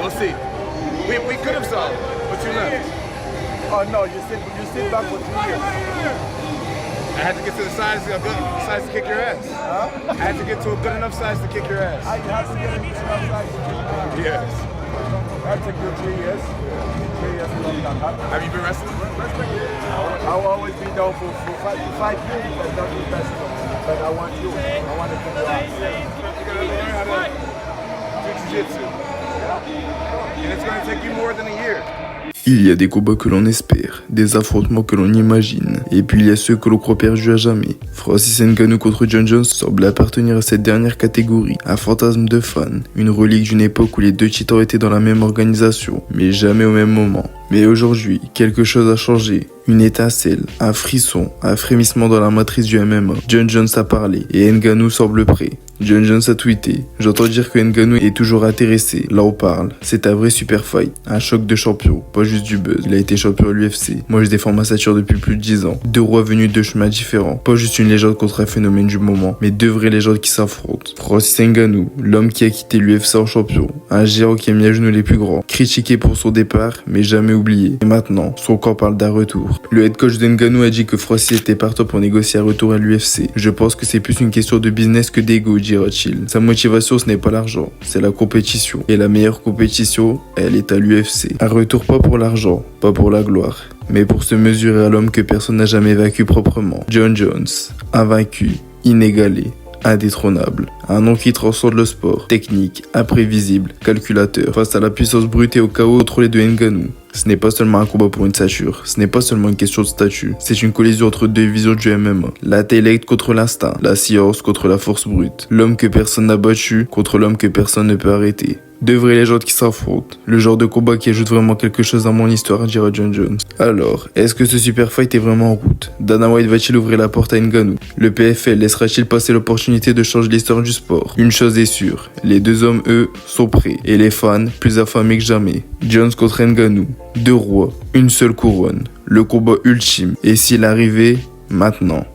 We'll see. We could have solved, but you left. Oh no, you sit back for 2 years. I had to get to the size to kick your ass. Huh? I had to get to a good enough size to kick your ass. I have to get into outside. Yes. That took you 3 years. 3 years long time. Have you been wrestling? I'll always be down for fight you, but not the best. But I want you. I want to kick your ass. You gotta learn how to do jiu-jitsu. And it's gonna take you more than a year. Il y a des combats que l'on espère, des affrontements que l'on imagine, et puis il y a ceux que l'on croit perdus à jamais. Francis Ngannou contre Jon Jones semble appartenir à cette dernière catégorie, un fantasme de fan, une relique d'une époque où les deux titans étaient dans la même organisation, mais jamais au même moment. Mais aujourd'hui, quelque chose a changé. Une étincelle, un frisson, un frémissement dans la matrice du MMA. Jon Jones a parlé et Ngannou semble prêt. Jon Jones a tweeté: j'entends dire que Ngannou est toujours intéressé. Là on parle. C'est un vrai super fight. Un choc de champion, pas juste du buzz. Il a été champion à l'UFC. Moi je défends ma stature depuis plus de 10 ans. Deux rois venus de chemins différents. Pas juste une légende contre un phénomène du moment, mais deux vraies légendes qui s'affrontent. Francis Ngannou, l'homme qui a quitté l'UFC en champion. Un géant qui a mis à genoux les plus grands. Critiqué pour son départ, mais jamais oublié. Et maintenant, son corps parle d'un retour. Le head coach de Ngannou a dit que Francis était partant pour négocier un retour à l'UFC. Je pense que c'est plus une question de business que d'ego, dira-t-il. Sa motivation, ce n'est pas l'argent, c'est la compétition. Et la meilleure compétition, elle est à l'UFC. Un retour pas pour l'argent, pas pour la gloire, mais pour se mesurer à l'homme que personne n'a jamais vaincu proprement. Jon Jones, invaincu, inégalé, indétrônable. Un nom qui transcende le sport, technique, imprévisible, calculateur, face à la puissance brute et au chaos contrôlé de Ngannou. Ce n'est pas seulement un combat pour une stature, ce n'est pas seulement une question de statut, c'est une collision entre deux visions du MMA. L'intellect contre l'instinct, la science contre la force brute, l'homme que personne n'a battu contre l'homme que personne ne peut arrêter. Deux vraies légendes qui s'affrontent, le genre de combat qui ajoute vraiment quelque chose à mon histoire, dira Jon Jones. Alors, est-ce que ce super fight est vraiment en route? Dana White va-t-il ouvrir la porte à Ngannou? Le PFL laissera-t-il passer l'opportunité de changer l'histoire du sport? Une chose est sûre, les deux hommes, eux, sont prêts, et les fans, plus affamés que jamais. Jones contre Ngannou, deux rois, une seule couronne, le combat ultime, et s'il arrivait, maintenant.